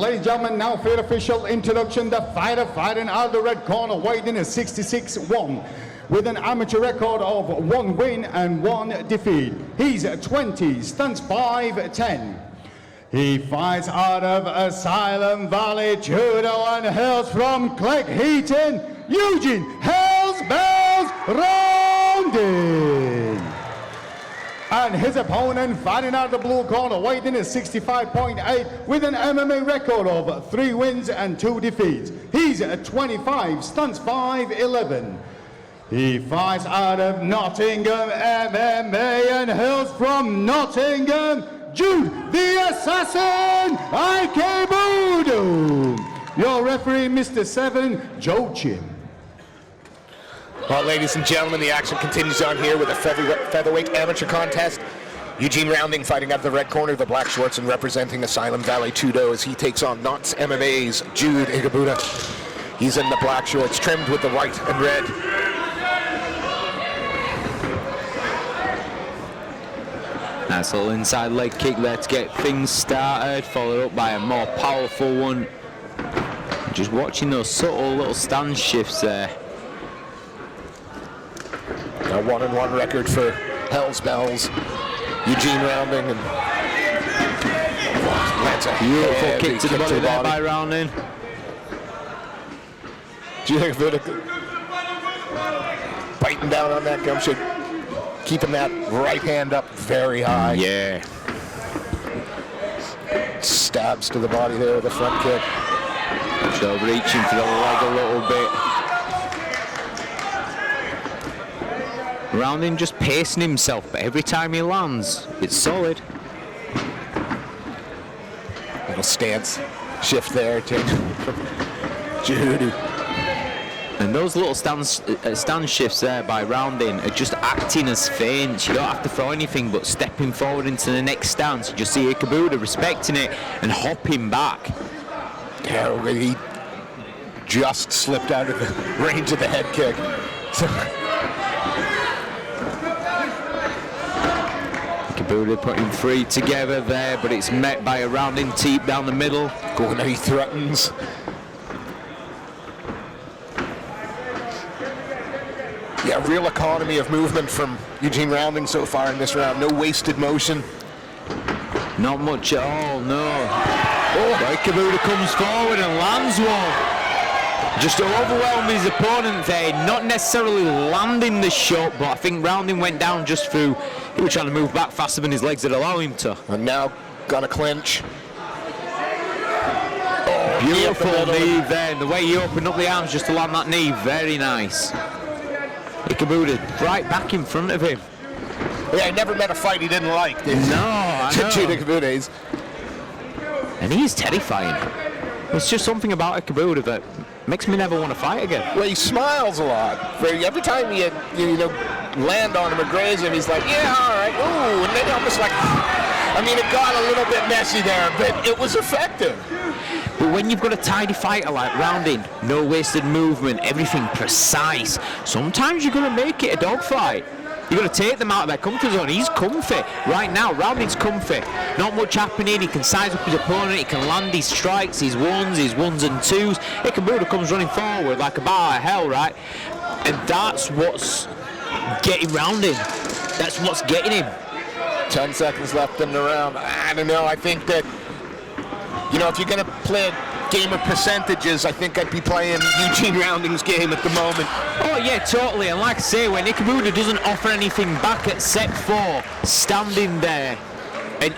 Ladies and gentlemen, now for your official introduction, the fighter fighting out of the red corner, weighing in at 66-1, with an amateur record of 1 win and 1 defeat. He's 20, stunts 5'10". He fights out of Asylum Valley Judo and hails from Cleckheaton, Eugene, Hells Bells Rounding. And his opponent, fighting out of the blue corner, weighing in at 65.8, with an MMA record of 3 wins and 2 defeats. He's 25, stunts 5'11". He fights out of Nottingham MMA and hails from Nottingham, Jude the Assassin Ikebuda. Your referee, Mr. 7, Joachim. Well, ladies and gentlemen, the action continues on here with a featherweight amateur contest. Eugene Rounding fighting out of the red corner, the black shorts, and representing Asylum Valley Judo as he takes on Knots MMA's Jude Ikebuda. He's in the black shorts, trimmed with the white and red. Nice little inside leg kick there to get things started, followed up by a more powerful one. Just watching those subtle little stance shifts there. A 1-1 record for Hells Bells. Eugene Rounding and that's a beautiful kick to the body there by Rounding. Biting down on that gum shot, keeping that right hand up very high. Yeah. Stabs to the body there with a front kick. So reaching for the leg a little bit. Rounding just pacing himself, but every time he lands, it's solid. Little stance shift there to Jude. And those little stance shifts there by Rounding are just acting as feints. You don't have to throw anything but stepping forward into the next stance. You just see Ikebuda respecting it and hopping back. Yeah, he just slipped out of the range of the head kick. Ikebuda putting 3 together there, but it's met by a Rounding teep down the middle. Going, he threatens. Yeah, real economy of movement from Eugene Rounding so far in this round. No wasted motion. Not much at all, no. Oh, Ikebuda comes forward and lands one. Just to overwhelm his opponent there, not necessarily landing the shot, but I think Rounding went down just through, he was trying to move back faster than his legs would allow him to. And now got a clinch. Oh, beautiful knee there, and the way he opened up the arms just to land that knee, very nice. Ikebuda right back in front of him. Yeah, I never met a fight he didn't like. No, I know. Jude Ikebuda. And he's terrifying. There's just something about Ikebuda that makes me never want to fight again. Well, he smiles a lot. Every time you land on him or graze him, he's like, yeah, all right. Ooh, and then almost like, I mean, it got a little bit messy there, but it was effective. But when you've got a tidy fighter like Rounding, no wasted movement, everything precise, sometimes you're going to make it a dogfight. You've got to take them out of their comfort zone. He's comfy. Right now, Rounding's comfy. Not much happening. He can size up his opponent. He can land his strikes, his ones and twos. Ikebuda comes running forward like a bar of hell, right? And that's what's getting Rounding. That's what's getting him. 10 seconds left in the round. I don't know. I think that, if you're going to play a game of percentages, I think I'd be playing Eugene Rounding's game at the moment. Oh yeah, totally. And like I say, when Ikebuda doesn't offer anything back at set 4, standing there and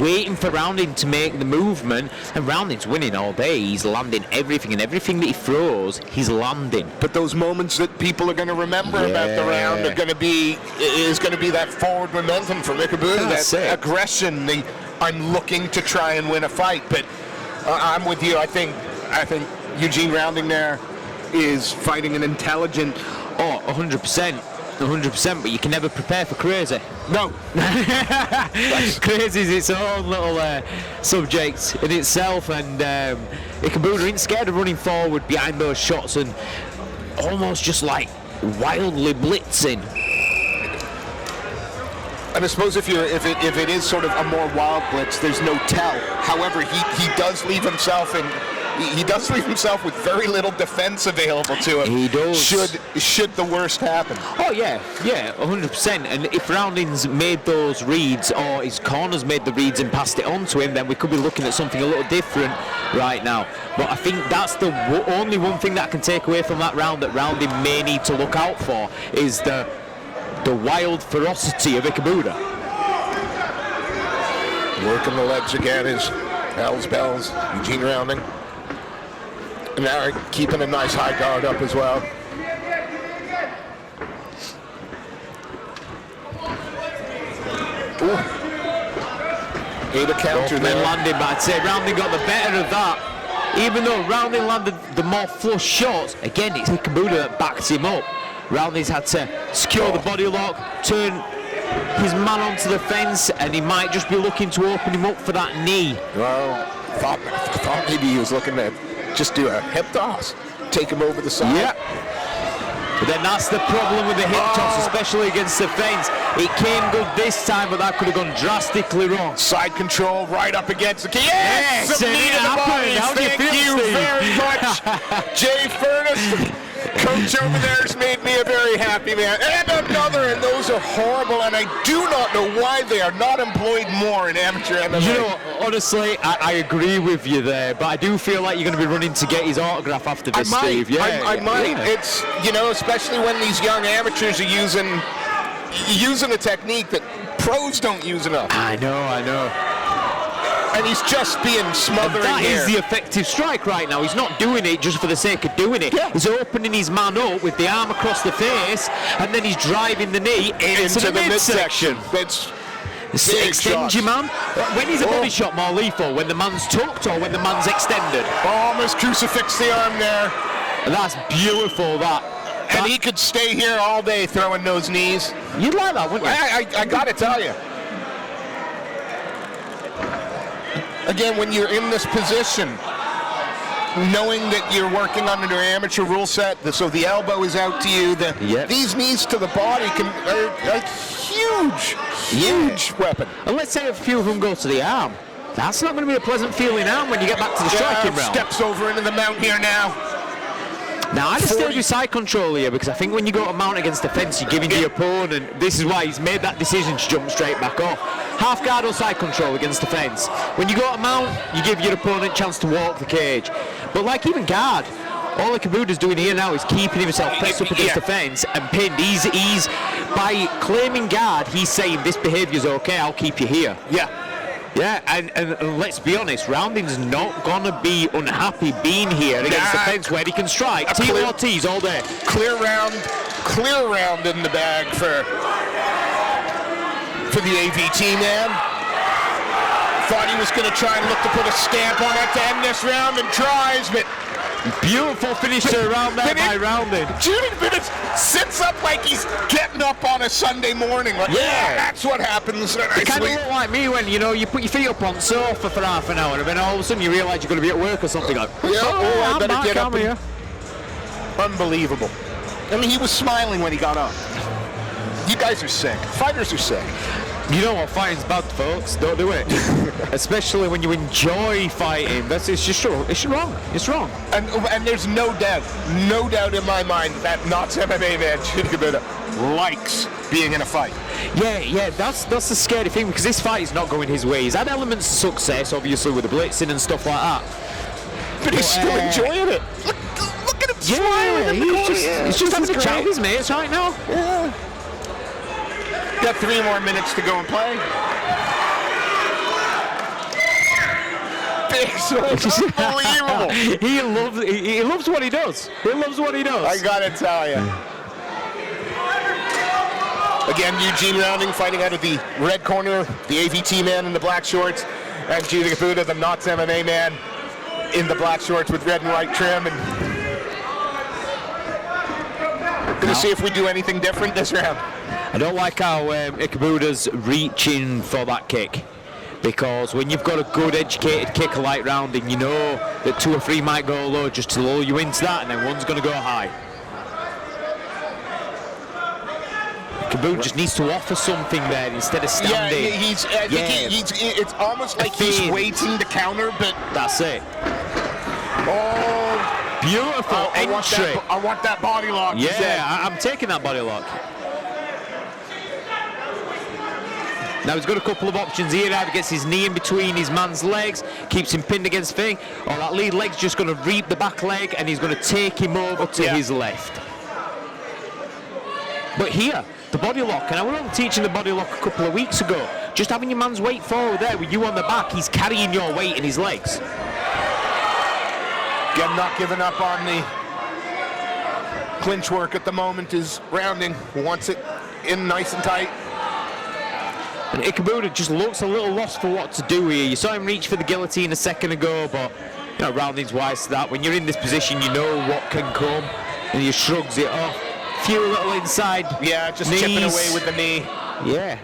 waiting for Rounding to make the movement, and Rounding's winning all day. He's landing everything, and everything that he throws, he's landing. But those moments that people are going to remember about the round is going to be that forward momentum from Ikebuda, that aggression. I'm looking to try and win a fight, but I'm with you. I think Eugene Rounding there is fighting an intelligent. 100%, but you can never prepare for crazy. No. Crazy is its own little subject in itself, and Ikebuda ain't scared of running forward behind those shots and almost just like wildly blitzing. And I suppose if it is sort of a more wild blitz, there's no tell. However, he does leave himself in. He does leave himself with very little defense available to him. He does. Should the worst happen. Oh yeah, 100%. And if Rounding's made those reads, or his corners made the reads and passed it on to him, then we could be looking at something a little different right now. But I think that's the only one thing that I can take away from that round that Rounding may need to look out for is the wild ferocity of Ikebuda. Working the legs again is Hells Bells, Eugene Rounding. And now keeping a nice high guard up as well. Ooh. Able counter Both men there. landing, but I'd say Rounding got the better of that. Even though Rounding landed the more flush shots, again it's Ikebuda that backs him up. Rounding's had to secure the body lock, turn his man onto the fence, and he might just be looking to open him up for that knee. Well, thought maybe he was looking to just do a hip toss, take him over the side. Yeah. But then that's the problem with the hip toss, especially against the fence. It came good this time, but that could have gone drastically wrong. Side control right up against the key. Yes! Yes, Some it knee to the happened. body. How do you Thank feel, you Steve? very much, Jay Furness. Coach over there has made me a very happy man. And another, and those are horrible, and I do not know why they are not employed more in amateur MMA. You know, honestly, I agree with you there, but I do feel like you're going to be running to get his autograph after this, Steve. Yeah, I might. yeah. It's, you know, especially when these young amateurs are using a technique that pros don't use enough. I know. And he's just being smothering That here. is the effective strike right now. He's not doing it just for the sake of doing it. Yeah. He's opening his man up with the arm across the face, and then he's driving the knee into the midsection. That's big Extend shots. your man. When is a body shot more lethal? When the man's tucked or when the man's extended? Almost crucifixed the arm there. And that's beautiful, that. And he could stay here all day throwing those knees. You'd like that, wouldn't you? I gotta tell you. Again, when you're in this position, knowing that you're working under an amateur rule set, so the elbow is out to you, these knees to the body are a huge weapon. And let's say a few of them go to the arm. That's not going to be a pleasant feeling arm when you get back to the striking round. Steps over into the mount here now. Now, I'd still do side control here because I think when you go to mount against the fence, you're giving the opponent, this is why he's made that decision to jump straight back off. Half guard or side control against the fence. When you go to mount, you give your opponent a chance to walk the cage. But like even guard, all Ikebuda's doing here now is keeping himself pressed up against the fence and pinned. He's by claiming guard, he's saying this behaviour's okay, I'll keep you here. Yeah, and let's be honest, Rounding's not going to be unhappy being here against the fence where he can strike. T-Ortiz all day. Clear round in the bag for the AVT man. Thought he was going to try and look to put a stamp on it to end this round and tries, but Beautiful finish to around there by Rounding. Jude sits up like he's getting up on a Sunday morning. Like, yeah, that's what happens. It kind of look like me when, you put your feet up on the sofa for half an hour and then all of a sudden you realise you're going to be at work or something like that. I better get up. Here. Unbelievable. I mean, he was smiling when he got up. You guys are sick. Fighters are sick. You know what, fighting's bad, folks. Don't do it. Especially when you enjoy fighting. It's just wrong. It's wrong. It's wrong. And there's no doubt in my mind that Knott's MMA man, Jude Ikebuda, likes being in a fight. Yeah, that's the scary thing because this fight is not going his way. He's had elements of success, obviously, with the blitzing and stuff like that. But he's still enjoying it. Look at him smiling. He's just having a chat with his mates right now. Yeah. Got 3 more minutes to go and play. Big switch, unbelievable. He loves what he does. He loves what he does. I gotta tell you. Again, Eugene Rounding fighting out of the red corner, the AVT man in the black shorts, and Jude Ikebuda, the Knott's MMA man, in the black shorts with red and white trim. And gonna see if we do anything different this round. I don't like how Ikebuda's reaching for that kick, because when you've got a good educated kicker like Rounding, you know that 2 or 3 might go low just to lull you into that, and then one's going to go high. Ikebuda just needs to offer something there instead of standing. It's almost like he's waiting to counter, but that's it. Oh, beautiful entry. I want that body lock. Yeah, I'm taking that body lock. Now he's got a couple of options here. Either gets his knee in between his man's legs, keeps him pinned against thing, or that lead leg's just going to reap the back leg and he's going to take him over to his left. But here, the body lock, and I was only teaching the body lock a couple of weeks ago. Just having your man's weight forward there with you on the back, he's carrying your weight in his legs. Again, not giving up on the clinch work at the moment is Rounding. Wants it in nice and tight. And Ikebuda just looks a little lost for what to do here. You saw him reach for the guillotine a second ago, but you know, Rounding's wise to that. When you're in this position, you know what can come, and he shrugs it off. Few little inside. Yeah, just knees. chipping away with the knee. Yeah.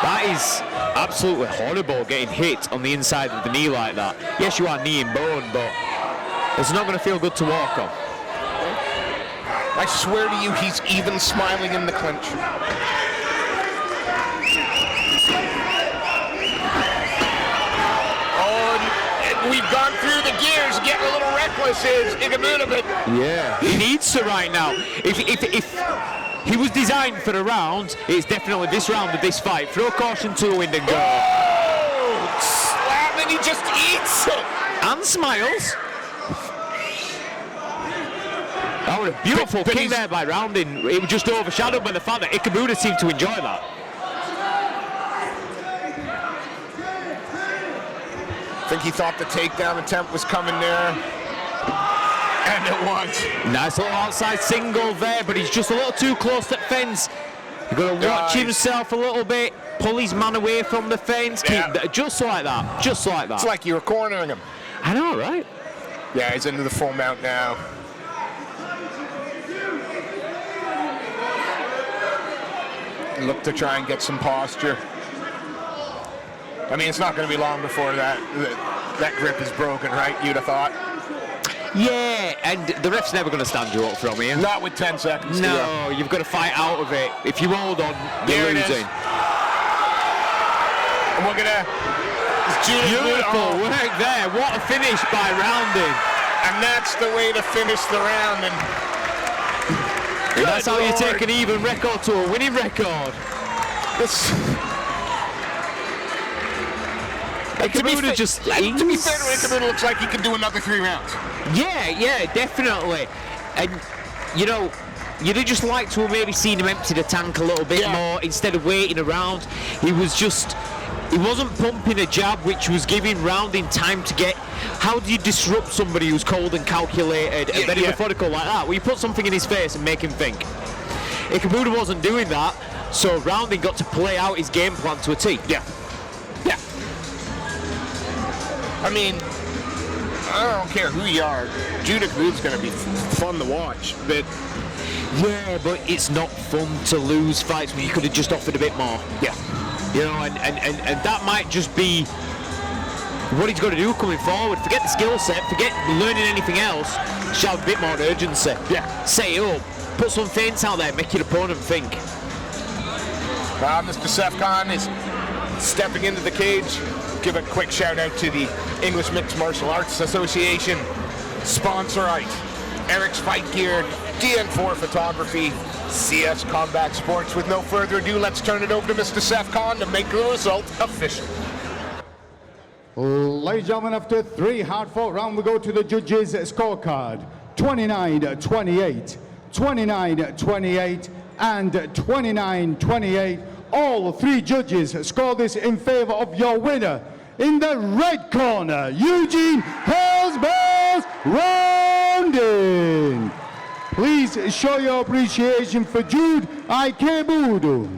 That is absolutely horrible, getting hit on the inside of the knee like that. Yes, you are knee and bone, but it's not going to feel good to walk on. I swear to you, he's even smiling in the clinch. We've gone through the gears, getting a little reckless is Ikebuda, but yeah, he needs to right now. If he was designed for a round, it's definitely this round of this fight. Throw caution to the wind and go. Oh, slap, and he just eats it. And smiles. That was a beautiful kick there by Rounding. It was just overshadowed by the fact that Ikebuda seemed to enjoy that. I think he thought the takedown attempt was coming there, and it was. Nice little outside single there, but he's just a little too close to the fence. You've got to watch himself a little bit, pull his man away from the fence, keep just like that, just like that. It's like you were cornering him. I know, right? Yeah, he's into the full mount now. Look to try and get some posture. I mean, it's not going to be long before that grip is broken, right? You'd have thought. Yeah, and the ref's never going to stand you up from here. Not with 10 seconds. No, you've got to fight out of it. If you hold on, you're losing. And we're going to... Beautiful work there. What a finish by Rounding. And that's the way to finish the round. And that's how you take an even record to a winning record. Ikebuda just... To be fair to Ikebuda, looks like he can do another 3 rounds. Yeah, definitely. And, you know, you'd have just liked to have maybe seen him empty the tank a little bit more instead of waiting around. He wasn't pumping a jab, which was giving Rounding time to get... How do you disrupt somebody who's cold and calculated and very methodical like that? Well, you put something in his face and make him think. Ikebuda wasn't doing that, so Rounding got to play out his game plan to a T. Yeah. I mean, I don't care who you are. Jude Ikebuda's going to be fun to watch, but... Yeah, but it's not fun to lose fights when you could have just offered a bit more. Yeah. You know, and that might just be what he's got to do coming forward. Forget the skill set, forget learning anything else. Just have a bit more urgency. Yeah. Set it up, put some feints out there, make your opponent think. Mr. Sefcon is stepping into the cage. Give a quick shout out to the English Mixed Martial Arts Association, Sponsorite, Eric's Fight Gear, DN4 Photography, CS Combat Sports. With no further ado, let's turn it over to Mr. Sefcon to make the result official. Ladies and gentlemen, after 3 hard-fought rounds, we go to the judges' scorecard. 29-28, 29-28, and 29-28. All 3 judges score this in favor of your winner. In the red corner, Eugene Hellsbells Rounding. Please show your appreciation for Jude Ikebuda.